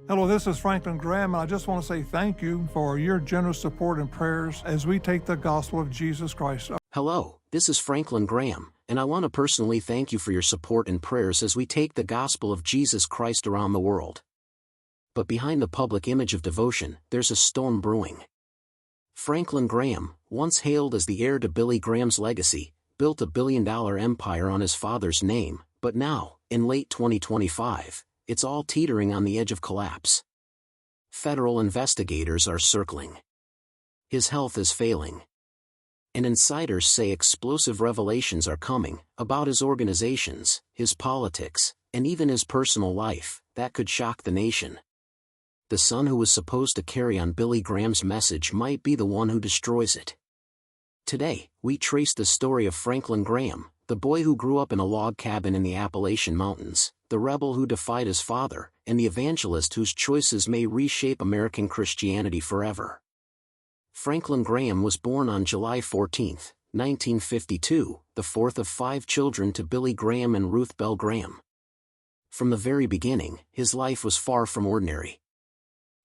Hello, this is Franklin Graham, and I just want to say thank you for your generous support and prayers as we take the gospel of Jesus Christ. Hello, this is Franklin Graham, and I want to personally thank you for your support and prayers as we take the gospel of Jesus Christ around the world. But behind the public image of devotion, there's a storm brewing. Franklin Graham, once hailed as the heir to Billy Graham's legacy, built a billion-dollar empire on his father's name, but now, in late 2025, it's all teetering on the edge of collapse. Federal investigators are circling. His health is failing. And insiders say explosive revelations are coming about his organizations, his politics, and even his personal life that could shock the nation. The son who was supposed to carry on Billy Graham's message might be the one who destroys it. Today, we trace the story of Franklin Graham, the boy who grew up in a log cabin in the Appalachian Mountains, the rebel who defied his father, and the evangelist whose choices may reshape American Christianity forever. Franklin Graham was born on July 14, 1952, the fourth of 5 children to Billy Graham and Ruth Bell Graham. From the very beginning, his life was far from ordinary.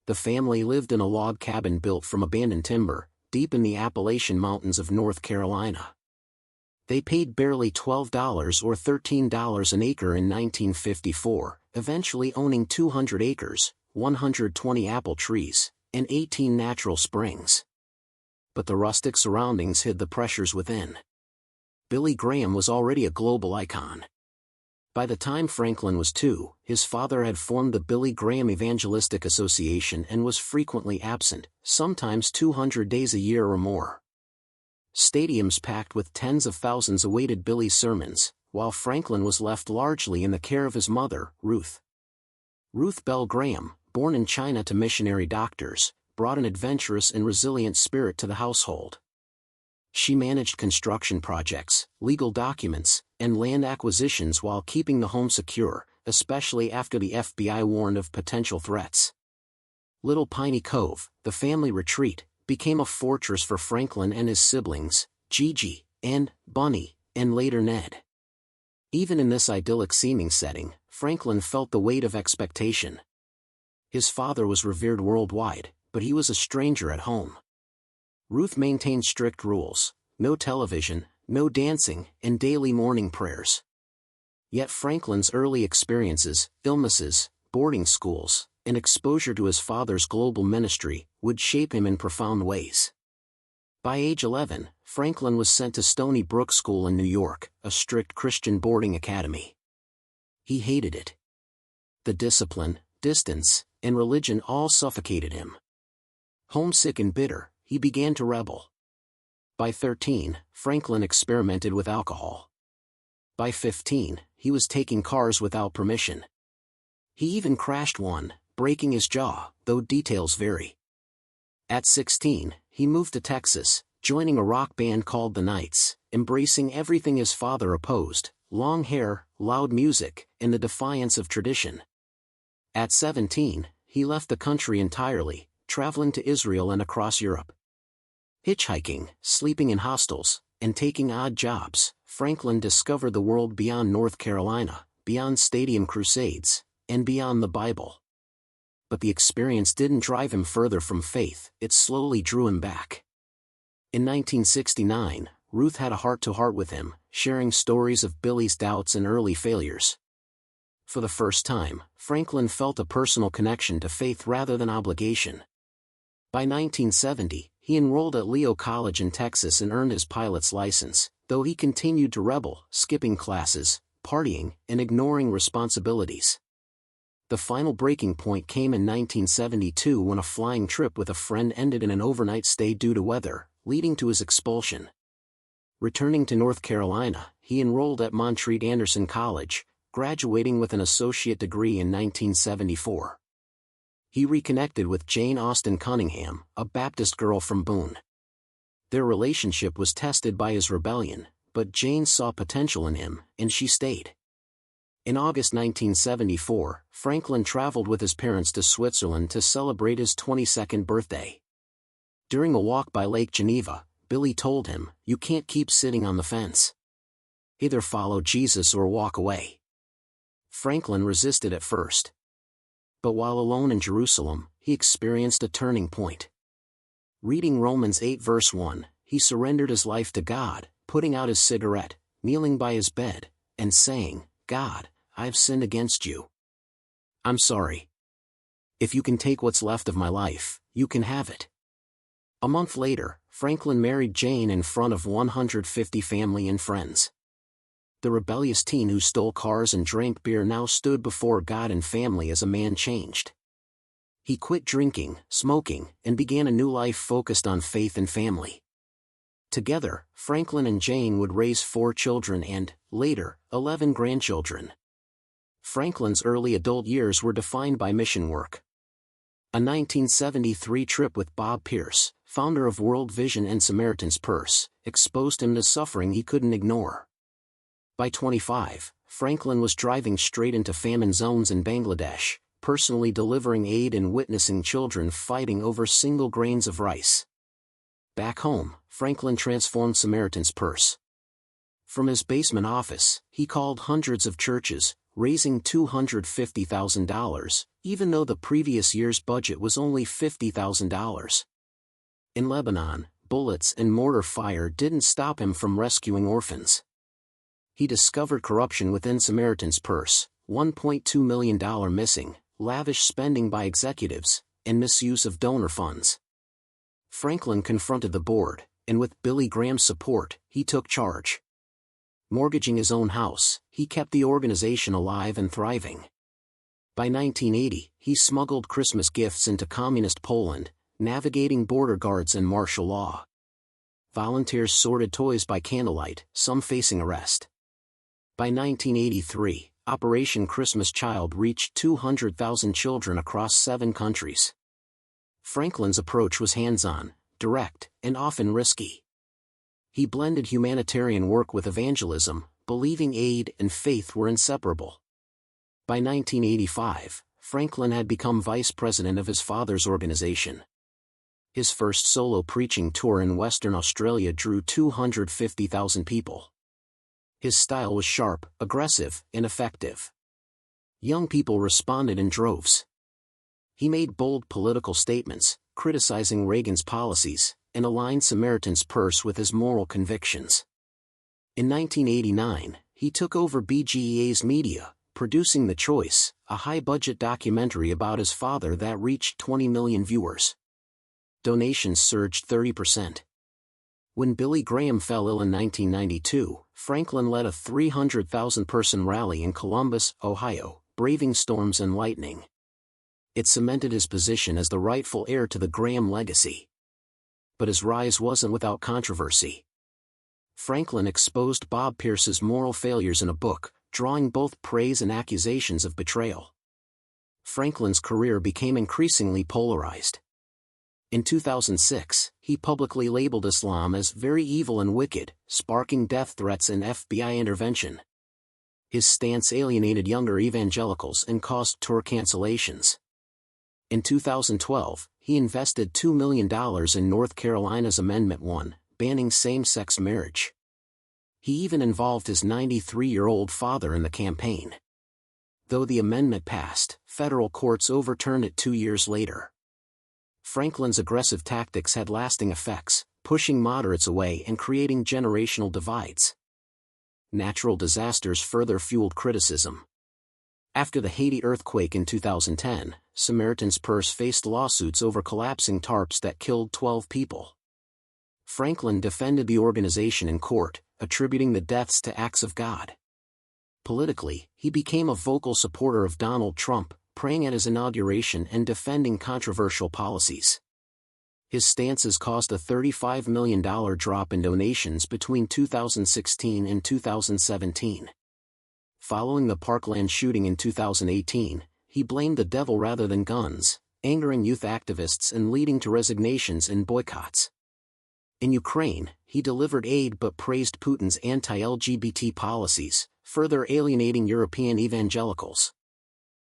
The family lived in a log cabin built from abandoned timber, deep in the Appalachian Mountains of North Carolina. They paid barely $12 or $13 an acre in 1954, eventually owning 200 acres, 120 apple trees, and 18 natural springs. But the rustic surroundings hid the pressures within. Billy Graham was already a global icon. By the time Franklin was 2, his father had formed the Billy Graham Evangelistic Association and was frequently absent, sometimes 200 days a year or more. Stadiums packed with tens of thousands awaited Billy's sermons, while Franklin was left largely in the care of his mother, Ruth. Ruth Bell Graham, born in China to missionary doctors, brought an adventurous and resilient spirit to the household. She managed construction projects, legal documents, and land acquisitions while keeping the home secure, especially after the FBI warned of potential threats. Little Piney Cove, the family retreat, became a fortress for Franklin and his siblings, Gigi, and Bunny, and later Ned. Even in this idyllic-seeming setting, Franklin felt the weight of expectation. His father was revered worldwide, but he was a stranger at home. Ruth maintained strict rules: no television, no dancing, and daily morning prayers. Yet Franklin's early experiences, illnesses, boarding schools, and exposure to his father's global ministry would shape him in profound ways. By age 11, Franklin was sent to Stony Brook School in New York, a strict Christian boarding academy. He hated it. The discipline, distance, and religion all suffocated him. Homesick and bitter, he began to rebel. By 13, Franklin experimented with alcohol. By 15, he was taking cars without permission. He even crashed one, breaking his jaw, though details vary. At 16, he moved to Texas, joining a rock band called the Knights, embracing everything his father opposed: long hair, loud music, and the defiance of tradition. At 17, he left the country entirely, traveling to Israel and across Europe. Hitchhiking, sleeping in hostels, and taking odd jobs, Franklin discovered the world beyond North Carolina, beyond stadium crusades, and beyond the Bible. But the experience didn't drive him further from faith, it slowly drew him back. In 1969, Ruth had a heart-to-heart with him, sharing stories of Billy's doubts and early failures. For the first time, Franklin felt a personal connection to faith rather than obligation. By 1970, he enrolled at Leo College in Texas and earned his pilot's license, though he continued to rebel, skipping classes, partying, and ignoring responsibilities. The final breaking point came in 1972 when a flying trip with a friend ended in an overnight stay due to weather, leading to his expulsion. Returning to North Carolina, he enrolled at Montreat Anderson College, graduating with an associate degree in 1974. He reconnected with Jane Austen Cunningham, a Baptist girl from Boone. Their relationship was tested by his rebellion, but Jane saw potential in him, and she stayed. In August 1974, Franklin traveled with his parents to Switzerland to celebrate his 22nd birthday. During a walk by Lake Geneva, Billy told him, "You can't keep sitting on the fence. Either follow Jesus or walk away." Franklin resisted at first. but while alone in Jerusalem, he experienced a turning point. Reading Romans 8 verse 1, he surrendered his life to God, putting out his cigarette, kneeling by his bed, and saying, "God, I've sinned against you. I'm sorry. If you can take what's left of my life, you can have it." A month later, Franklin married Jane in front of 150 family and friends. The rebellious teen who stole cars and drank beer now stood before God and family as a man changed. He quit drinking, smoking, and began a new life focused on faith and family. Together, Franklin and Jane would raise 4 children and, later, 11 grandchildren. Franklin's early adult years were defined by mission work. A 1973 trip with Bob Pierce, founder of World Vision and Samaritan's Purse, exposed him to suffering he couldn't ignore. By 25, Franklin was driving straight into famine zones in Bangladesh, personally delivering aid and witnessing children fighting over single grains of rice. Back home, Franklin transformed Samaritan's Purse. From his basement office, he called hundreds of churches, raising $250,000, even though the previous year's budget was only $50,000. In Lebanon, bullets and mortar fire didn't stop him from rescuing orphans. He discovered corruption within Samaritan's Purse, $1.2 million missing, lavish spending by executives, and misuse of donor funds. Franklin confronted the board, and with Billy Graham's support, he took charge. Mortgaging his own house, he kept the organization alive and thriving. By 1980, he smuggled Christmas gifts into communist Poland, navigating border guards and martial law. Volunteers sorted toys by candlelight, some facing arrest. By 1983, Operation Christmas Child reached 200,000 children across 7 countries. Franklin's approach was hands-on, direct, and often risky. He blended humanitarian work with evangelism, believing aid and faith were inseparable. By 1985, Franklin had become vice president of his father's organization. His first solo preaching tour in Western Australia drew 250,000 people. His style was sharp, aggressive, and effective. Young people responded in droves. He made bold political statements, criticizing Reagan's policies, and aligned Samaritan's Purse with his moral convictions. In 1989, he took over BGEA's media, producing The Choice, a high-budget documentary about his father that reached 20 million viewers. Donations surged 30%. When Billy Graham fell ill in 1992, Franklin led a 300,000-person rally in Columbus, Ohio, braving storms and lightning. It cemented his position as the rightful heir to the Graham legacy. But his rise wasn't without controversy. Franklin exposed Bob Pierce's moral failures in a book, drawing both praise and accusations of betrayal. Franklin's career became increasingly polarized. In 2006, he publicly labeled Islam as very evil and wicked, sparking death threats and FBI intervention. His stance alienated younger evangelicals and caused tour cancellations. In 2012, he invested $2 million in North Carolina's Amendment 1, banning same-sex marriage. He even involved his 93-year-old father in the campaign. Though the amendment passed, federal courts overturned it 2 years later. Franklin's aggressive tactics had lasting effects, pushing moderates away and creating generational divides. Natural disasters further fueled criticism. After the Haiti earthquake in 2010, Samaritan's Purse faced lawsuits over collapsing tarps that killed 12 people. Franklin defended the organization in court, attributing the deaths to acts of God. Politically, he became a vocal supporter of Donald Trump, praying at his inauguration and defending controversial policies. His stances caused a $35 million drop in donations between 2016 and 2017. Following the Parkland shooting in 2018, he blamed the devil rather than guns, angering youth activists and leading to resignations and boycotts. In Ukraine, he delivered aid but praised Putin's anti-LGBT policies, further alienating European evangelicals.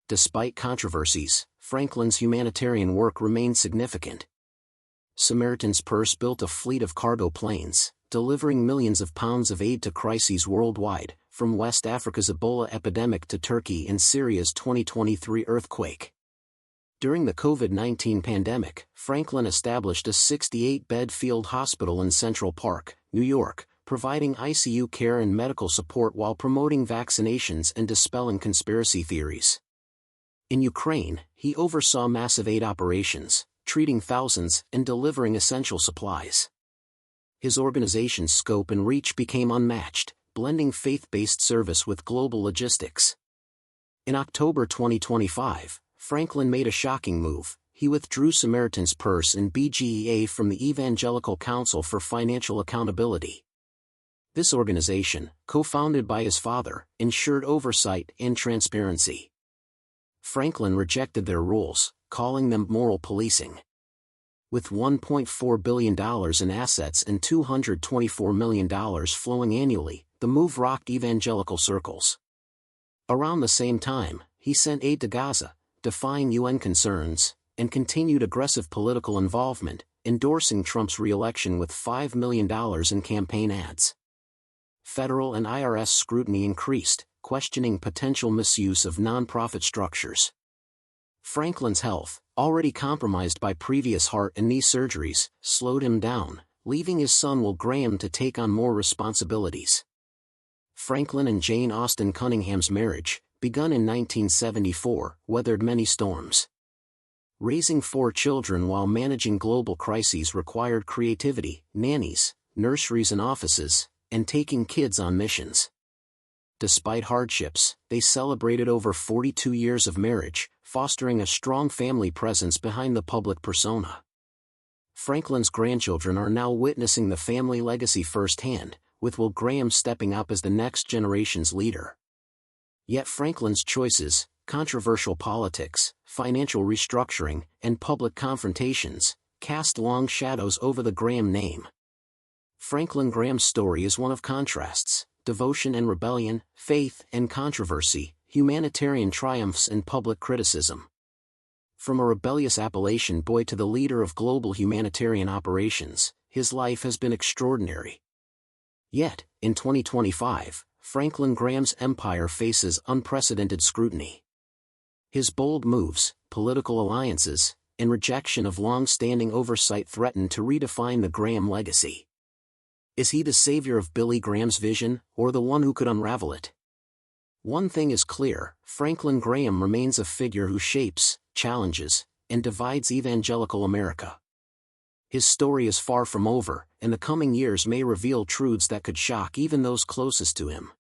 Despite controversies, Franklin's humanitarian work remained significant. Samaritan's Purse built a fleet of cargo planes, delivering millions of pounds of aid to crises worldwide, from West Africa's Ebola epidemic to Turkey and Syria's 2023 earthquake. During the COVID-19 pandemic, Franklin established a 68-bed field hospital in Central Park, New York, providing ICU care and medical support while promoting vaccinations and dispelling conspiracy theories. In Ukraine, he oversaw massive aid operations, treating thousands and delivering essential supplies. His organization's scope and reach became unmatched, blending faith-based service with global logistics. In October 2025, Franklin made a shocking move. He withdrew Samaritan's Purse and BGEA from the Evangelical Council for Financial Accountability. This organization, co-founded by his father, ensured oversight and transparency. Franklin rejected their rules, calling them moral policing. With $1.4 billion in assets and $224 million flowing annually, the move rocked evangelical circles. Around the same time, he sent aid to Gaza, defying UN concerns, and continued aggressive political involvement, endorsing Trump's re-election with $5 million in campaign ads. Federal and IRS scrutiny increased, questioning potential misuse of nonprofit structures. Franklin's health, already compromised by previous heart and knee surgeries, slowed him down, leaving his son Will Graham to take on more responsibilities. Franklin and Jane Austen Cunningham's marriage, begun in 1974, weathered many storms. Raising 4 children while managing global crises required creativity, nannies, nurseries and offices, and taking kids on missions. Despite hardships, they celebrated over 42 years of marriage, fostering a strong family presence behind the public persona. Franklin's grandchildren are now witnessing the family legacy firsthand, with Will Graham stepping up as the next generation's leader. Yet Franklin's choices, controversial politics, financial restructuring, and public confrontations, cast long shadows over the Graham name. Franklin Graham's story is one of contrasts: devotion and rebellion, faith and controversy, humanitarian triumphs and public criticism. From a rebellious Appalachian boy to the leader of global humanitarian operations, his life has been extraordinary. Yet, in 2025, Franklin Graham's empire faces unprecedented scrutiny. His bold moves, political alliances, and rejection of long-standing oversight threaten to redefine the Graham legacy. Is he the savior of Billy Graham's vision, or the one who could unravel it? One thing is clear: Franklin Graham remains a figure who shapes, challenges, and divides evangelical America. His story is far from over, and the coming years may reveal truths that could shock even those closest to him.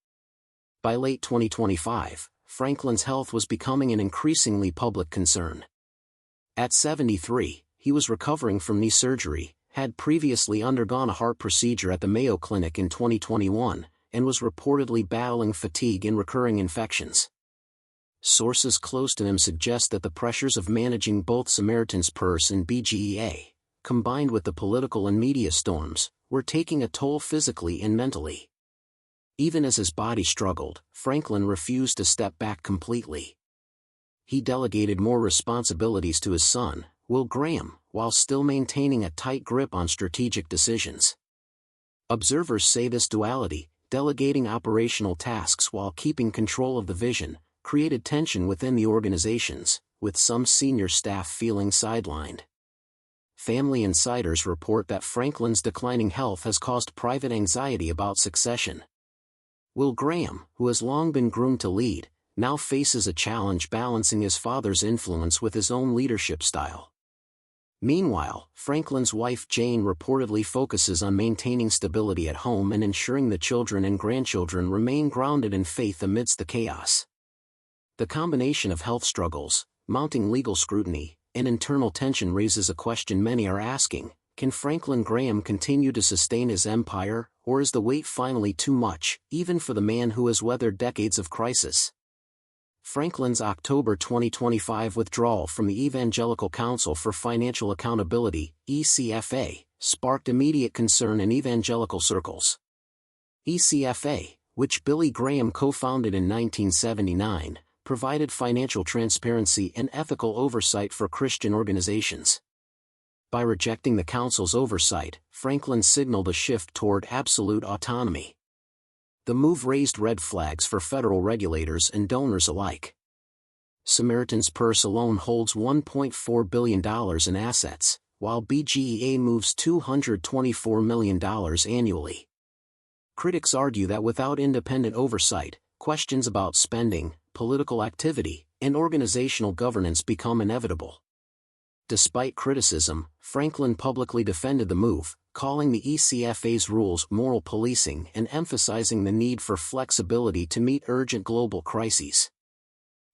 By late 2025, Franklin's health was becoming an increasingly public concern. At 73, he was recovering from knee surgery, had previously undergone a heart procedure at the Mayo Clinic in 2021, and was reportedly battling fatigue and recurring infections. Sources close to him suggest that the pressures of managing both Samaritan's Purse and BGEA, combined with the political and media storms, were taking a toll physically and mentally. Even as his body struggled, Franklin refused to step back completely. He delegated more responsibilities to his son, Will Graham, while still maintaining a tight grip on strategic decisions. Observers say this duality, delegating operational tasks while keeping control of the vision, created tension within the organizations, with some senior staff feeling sidelined. Family insiders report that Franklin's declining health has caused private anxiety about succession. Will Graham, who has long been groomed to lead, now faces a challenge balancing his father's influence with his own leadership style. Meanwhile, Franklin's wife Jane reportedly focuses on maintaining stability at home and ensuring the children and grandchildren remain grounded in faith amidst the chaos. The combination of health struggles, mounting legal scrutiny, and internal tension raises a question many are asking: can Franklin Graham continue to sustain his empire, or is the weight finally too much, even for the man who has weathered decades of crisis? Franklin's October 2025 withdrawal from the Evangelical Council for Financial Accountability, ECFA, sparked immediate concern in evangelical circles. ECFA, which Billy Graham co-founded in 1979, provided financial transparency and ethical oversight for Christian organizations. By rejecting the council's oversight, Franklin signaled a shift toward absolute autonomy. The move raised red flags for federal regulators and donors alike. Samaritan's Purse alone holds $1.4 billion in assets, while BGEA moves $224 million annually. Critics argue that without independent oversight, questions about spending, political activity, and organizational governance become inevitable. Despite criticism, Franklin publicly defended the move, calling the ECFA's rules moral policing and emphasizing the need for flexibility to meet urgent global crises.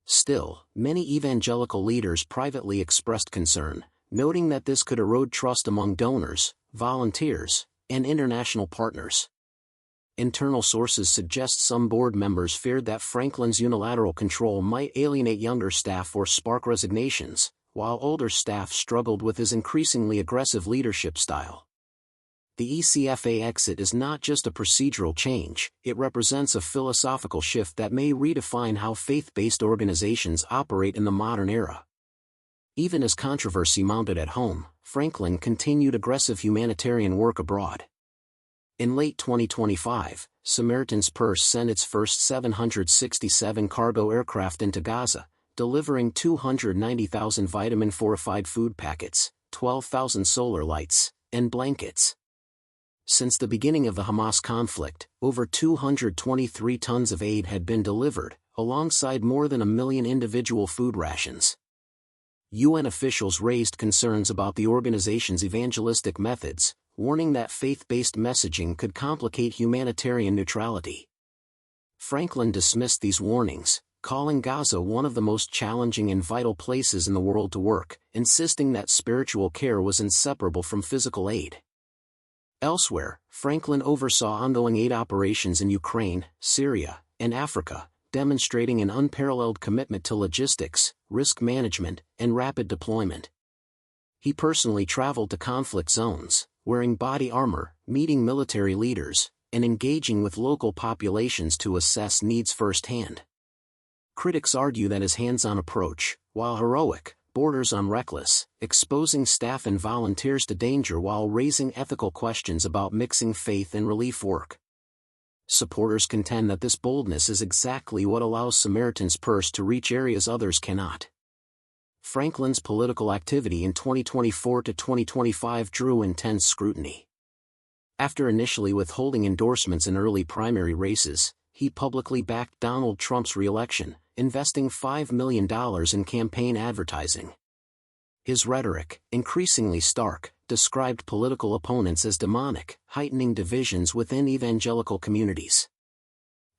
Still, many evangelical leaders privately expressed concern, noting that this could erode trust among donors, volunteers, and international partners. Internal sources suggest some board members feared that Franklin's unilateral control might alienate younger staff or spark resignations, while older staff struggled with his increasingly aggressive leadership style. The ECFA exit is not just a procedural change, it represents a philosophical shift that may redefine how faith-based organizations operate in the modern era. Even as controversy mounted at home, Franklin continued aggressive humanitarian work abroad. In late 2025, Samaritan's Purse sent its first 767 cargo aircraft into Gaza, delivering 290,000 vitamin-fortified food packets, 12,000 solar lights, and blankets. Since the beginning of the Hamas conflict, over 223 tons of aid had been delivered, alongside more than 1 million individual food rations. UN officials raised concerns about the organization's evangelistic methods, warning that faith-based messaging could complicate humanitarian neutrality. Franklin dismissed these warnings, calling Gaza one of the most challenging and vital places in the world to work, insisting that spiritual care was inseparable from physical aid. Elsewhere, Franklin oversaw ongoing aid operations in Ukraine, Syria, and Africa, demonstrating an unparalleled commitment to logistics, risk management, and rapid deployment. He personally traveled to conflict zones, wearing body armor, meeting military leaders, and engaging with local populations to assess needs firsthand. Critics argue that his hands-on approach, while heroic, borders on reckless, exposing staff and volunteers to danger while raising ethical questions about mixing faith and relief work. Supporters contend that this boldness is exactly what allows Samaritan's Purse to reach areas others cannot. Franklin's political activity in 2024 to 2025 drew intense scrutiny. After initially withholding endorsements in early primary races, he publicly backed Donald Trump's re-election, investing $5 million in campaign advertising. His rhetoric, increasingly stark, described political opponents as demonic, heightening divisions within evangelical communities.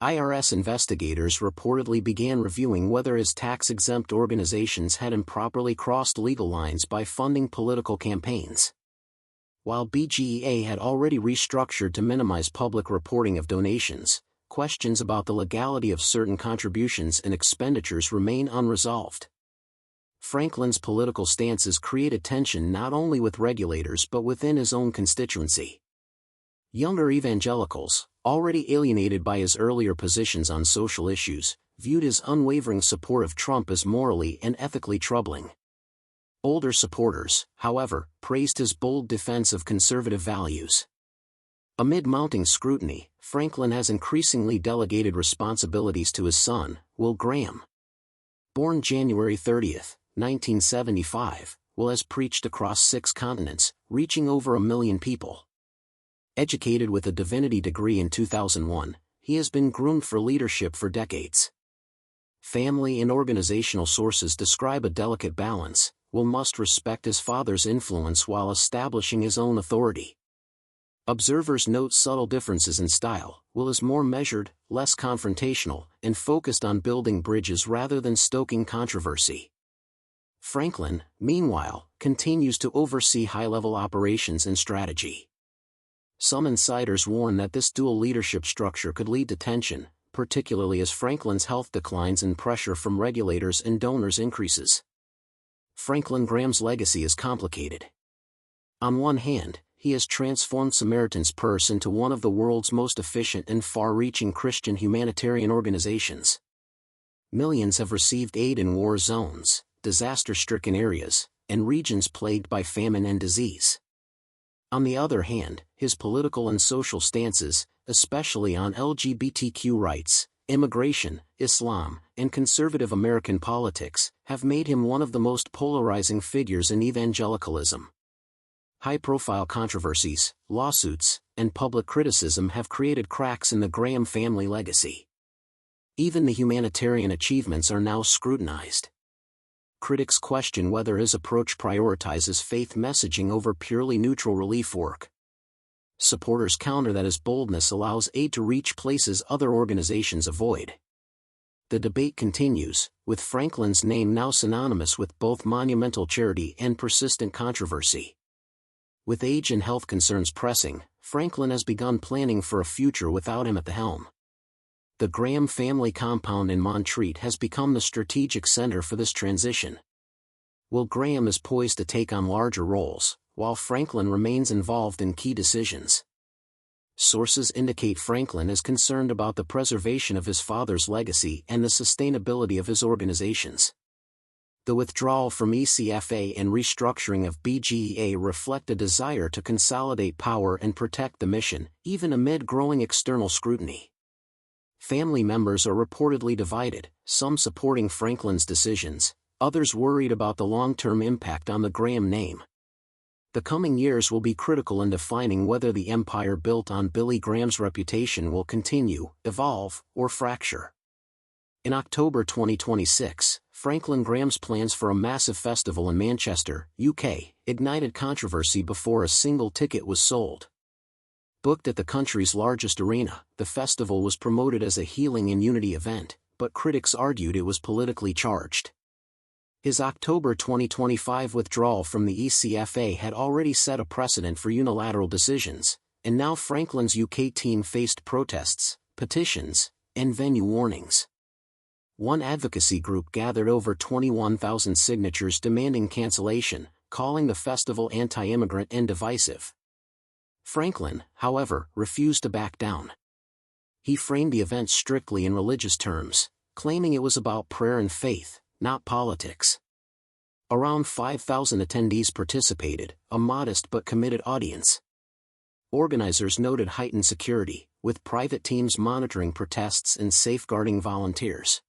IRS investigators reportedly began reviewing whether his tax-exempt organizations had improperly crossed legal lines by funding political campaigns. While BGEA had already restructured to minimize public reporting of donations, questions about the legality of certain contributions and expenditures remain unresolved. Franklin's political stances created tension not only with regulators but within his own constituency. Younger evangelicals, already alienated by his earlier positions on social issues, viewed his unwavering support of Trump as morally and ethically troubling. Older supporters, however, praised his bold defense of conservative values. Amid mounting scrutiny, Franklin has increasingly delegated responsibilities to his son, Will Graham. Born January 30, 1975, Will has preached across 6 continents, reaching over 1 million people. Educated with a divinity degree in 2001, he has been groomed for leadership for decades. Family and organizational sources describe a delicate balance. Will must respect his father's influence while establishing his own authority. Observers note subtle differences in style. Will is more measured, less confrontational, and focused on building bridges rather than stoking controversy. Franklin, meanwhile, continues to oversee high-level operations and strategy. Some insiders warn that this dual leadership structure could lead to tension, particularly as Franklin's health declines and pressure from regulators and donors increases. Franklin Graham's legacy is complicated. On one hand, he has transformed Samaritan's Purse into one of the world's most efficient and far-reaching Christian humanitarian organizations. Millions have received aid in war zones, disaster-stricken areas, and regions plagued by famine and disease. On the other hand, his political and social stances, especially on LGBTQ rights, immigration, Islam, and conservative American politics, have made him one of the most polarizing figures in evangelicalism. High-profile controversies, lawsuits, and public criticism have created cracks in the Graham family legacy. Even the humanitarian achievements are now scrutinized. Critics question whether his approach prioritizes faith messaging over purely neutral relief work. Supporters counter that his boldness allows aid to reach places other organizations avoid. The debate continues, with Franklin's name now synonymous with both monumental charity and persistent controversy. With age and health concerns pressing, Franklin has begun planning for a future without him at the helm. The Graham family compound in Montreat has become the strategic center for this transition. Will Graham is poised to take on larger roles, while Franklin remains involved in key decisions. Sources indicate Franklin is concerned about the preservation of his father's legacy and the sustainability of his organizations. The withdrawal from ECFA and restructuring of BGEA reflect a desire to consolidate power and protect the mission, even amid growing external scrutiny. Family members are reportedly divided, some supporting Franklin's decisions, others worried about the long-term impact on the Graham name. The coming years will be critical in defining whether the empire built on Billy Graham's reputation will continue, evolve, or fracture. In October 2026, Franklin Graham's plans for a massive festival in Manchester, UK, ignited controversy before a single ticket was sold. Booked at the country's largest arena, the festival was promoted as a healing and unity event, but critics argued it was politically charged. His October 2025 withdrawal from the ECFA had already set a precedent for unilateral decisions, and now Franklin's UK team faced protests, petitions, and venue warnings. One advocacy group gathered over 21,000 signatures demanding cancellation, calling the festival anti-immigrant and divisive. Franklin, however, refused to back down. He framed the event strictly in religious terms, claiming it was about prayer and faith, not politics. Around 5,000 attendees participated, a modest but committed audience. Organizers noted heightened security, with private teams monitoring protests and safeguarding volunteers.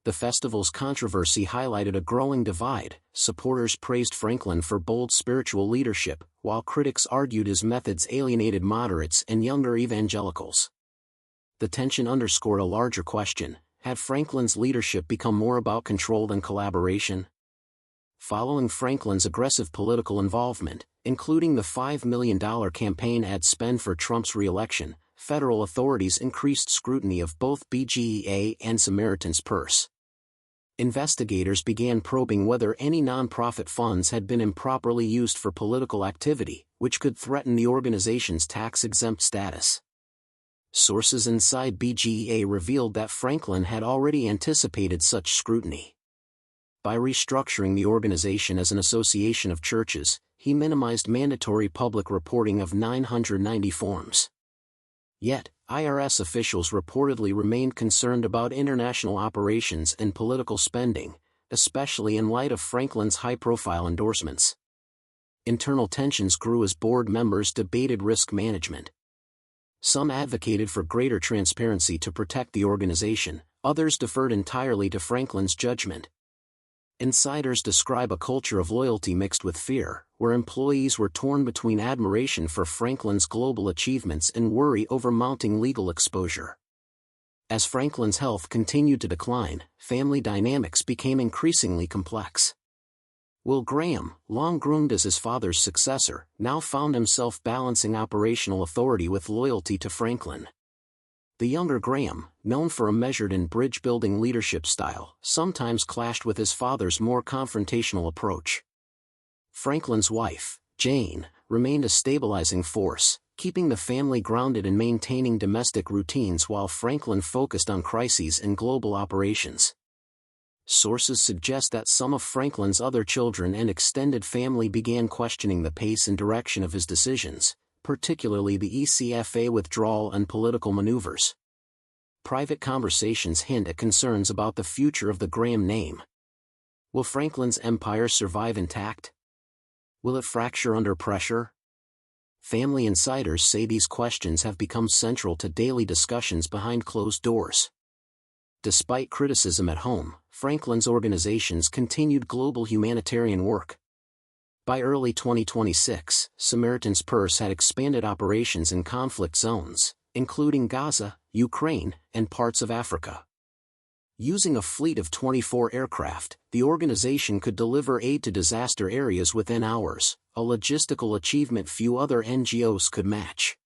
The festival's controversy highlighted a growing divide. Supporters praised Franklin for bold spiritual leadership, while critics argued his methods alienated moderates and younger evangelicals. The tension underscored a larger question: had Franklin's leadership become more about control than collaboration? Following Franklin's aggressive political involvement, including the $5 million campaign ad spend for Trump's re-election, federal authorities increased scrutiny of both BGEA and Samaritan's Purse. Investigators began probing whether any nonprofit funds had been improperly used for political activity, which could threaten the organization's tax-exempt status. Sources inside BGEA revealed that Franklin had already anticipated such scrutiny. By restructuring the organization as an association of churches, he minimized mandatory public reporting of 990 forms. Yet, IRS officials reportedly remained concerned about international operations and political spending, especially in light of Franklin's high-profile endorsements. Internal tensions grew as board members debated risk management. Some advocated for greater transparency to protect the organization, others deferred entirely to Franklin's judgment. Insiders describe a culture of loyalty mixed with fear, where employees were torn between admiration for Franklin's global achievements and worry over mounting legal exposure. As Franklin's health continued to decline, family dynamics became increasingly complex. Will Graham, long groomed as his father's successor, now found himself balancing operational authority with loyalty to Franklin. The younger Graham, known for a measured and bridge-building leadership style, sometimes clashed with his father's more confrontational approach. Franklin's wife, Jane, remained a stabilizing force, keeping the family grounded and maintaining domestic routines while Franklin focused on crises and global operations. Sources suggest that some of Franklin's other children and extended family began questioning the pace and direction of his decisions, particularly the ECFA withdrawal and political maneuvers. Private conversations hint at concerns about the future of the Graham name. Will Franklin's empire survive intact? Will it fracture under pressure? Family insiders say these questions have become central to daily discussions behind closed doors. Despite criticism at home, Franklin's organizations continued global humanitarian work. By early 2026, Samaritan's Purse had expanded operations in conflict zones, including Gaza, Ukraine, and parts of Africa. Using a fleet of 24 aircraft, the organization could deliver aid to disaster areas within hours, a logistical achievement few other NGOs could match.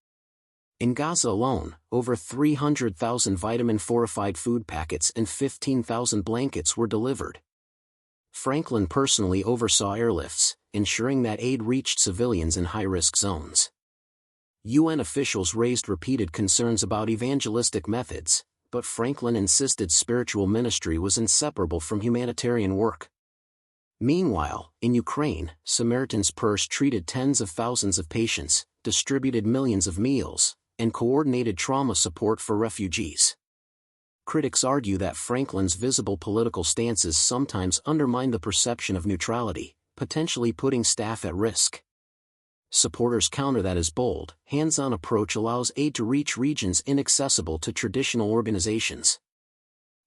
In Gaza alone, over 300,000 vitamin-fortified food packets and 15,000 blankets were delivered. Franklin personally oversaw airlifts, ensuring that aid reached civilians in high-risk zones. UN officials raised repeated concerns about evangelistic methods, but Franklin insisted spiritual ministry was inseparable from humanitarian work. Meanwhile, in Ukraine, Samaritan's Purse treated tens of thousands of patients, distributed millions of meals, and coordinated trauma support for refugees. Critics argue that Franklin's visible political stances sometimes undermine the perception of neutrality, potentially putting staff at risk. Supporters counter that his bold, hands-on approach allows aid to reach regions inaccessible to traditional organizations.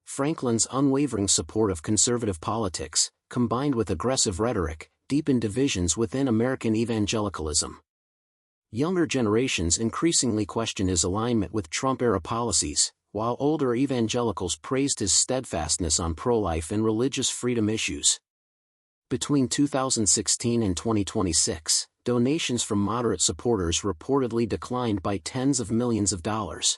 Franklin's unwavering support of conservative politics, combined with aggressive rhetoric, deepened divisions within American evangelicalism. Younger generations increasingly question his alignment with Trump-era policies, while older evangelicals praised his steadfastness on pro-life and religious freedom issues. Between 2016 and 2026, donations from moderate supporters reportedly declined by tens of millions of dollars.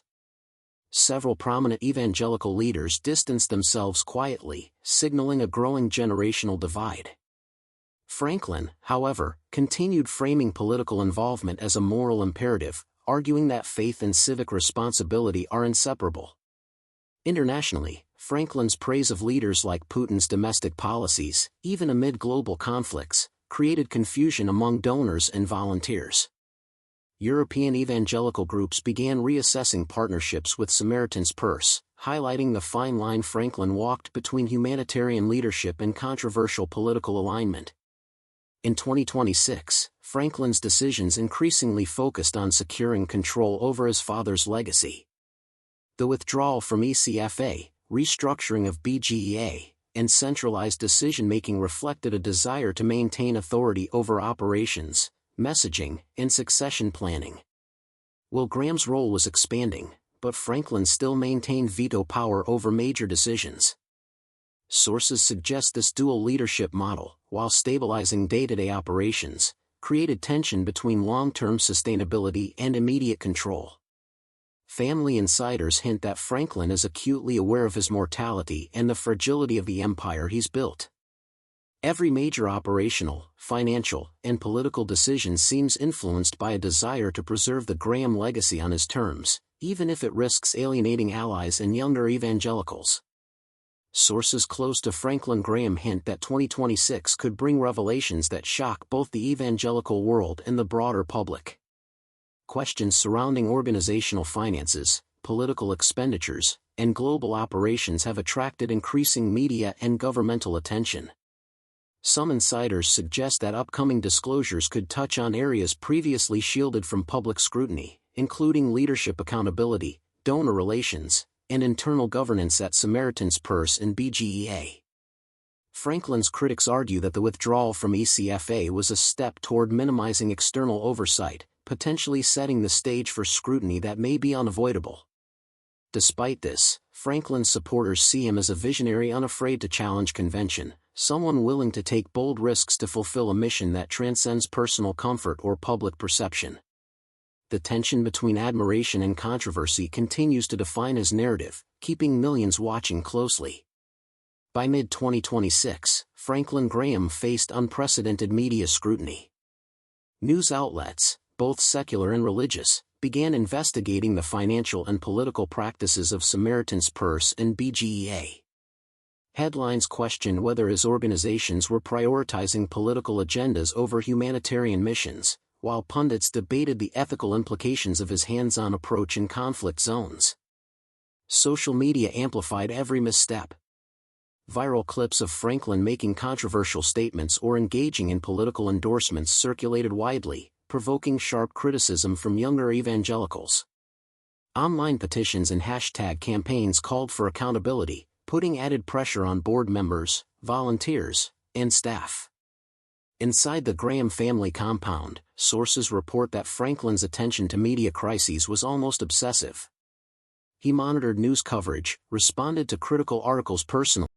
Several prominent evangelical leaders distanced themselves quietly, signaling a growing generational divide. Franklin, however, continued framing political involvement as a moral imperative, arguing that faith and civic responsibility are inseparable. Internationally, Franklin's praise of leaders like Putin's domestic policies, even amid global conflicts, created confusion among donors and volunteers. European evangelical groups began reassessing partnerships with Samaritan's Purse, highlighting the fine line Franklin walked between humanitarian leadership and controversial political alignment. In 2026, Franklin's decisions increasingly focused on securing control over his father's legacy. The withdrawal from ECFA, restructuring of BGEA, and centralized decision-making reflected a desire to maintain authority over operations, messaging, and succession planning. Will Graham's role was expanding, but Franklin still maintained veto power over major decisions. Sources suggest this dual leadership model, while stabilizing day-to-day operations, created tension between long-term sustainability and immediate control. Family insiders hint that Franklin is acutely aware of his mortality and the fragility of the empire he's built. Every major operational, financial, and political decision seems influenced by a desire to preserve the Graham legacy on his terms, even if it risks alienating allies and younger evangelicals. Sources close to Franklin Graham hint that 2026 could bring revelations that shock both the evangelical world and the broader public. Questions surrounding organizational finances, political expenditures, and global operations have attracted increasing media and governmental attention. Some insiders suggest that upcoming disclosures could touch on areas previously shielded from public scrutiny, including leadership accountability, donor relations, and internal governance at Samaritan's Purse and BGEA. Franklin's critics argue that the withdrawal from ECFA was a step toward minimizing external oversight, potentially setting the stage for scrutiny that may be unavoidable. Despite this, Franklin's supporters see him as a visionary unafraid to challenge convention, someone willing to take bold risks to fulfill a mission that transcends personal comfort or public perception. The tension between admiration and controversy continues to define his narrative, keeping millions watching closely. By mid-2026, Franklin Graham faced unprecedented media scrutiny. News outlets, both secular and religious, began investigating the financial and political practices of Samaritan's Purse and BGEA. Headlines questioned whether his organizations were prioritizing political agendas over humanitarian missions, while pundits debated the ethical implications of his hands-on approach in conflict zones. Social media amplified every misstep. Viral clips of Franklin making controversial statements or engaging in political endorsements circulated widely, provoking sharp criticism from younger evangelicals. Online petitions and hashtag campaigns called for accountability, putting added pressure on board members, volunteers, and staff. Inside the Graham family compound, sources report that Franklin's attention to media crises was almost obsessive. He monitored news coverage, responded to critical articles personally,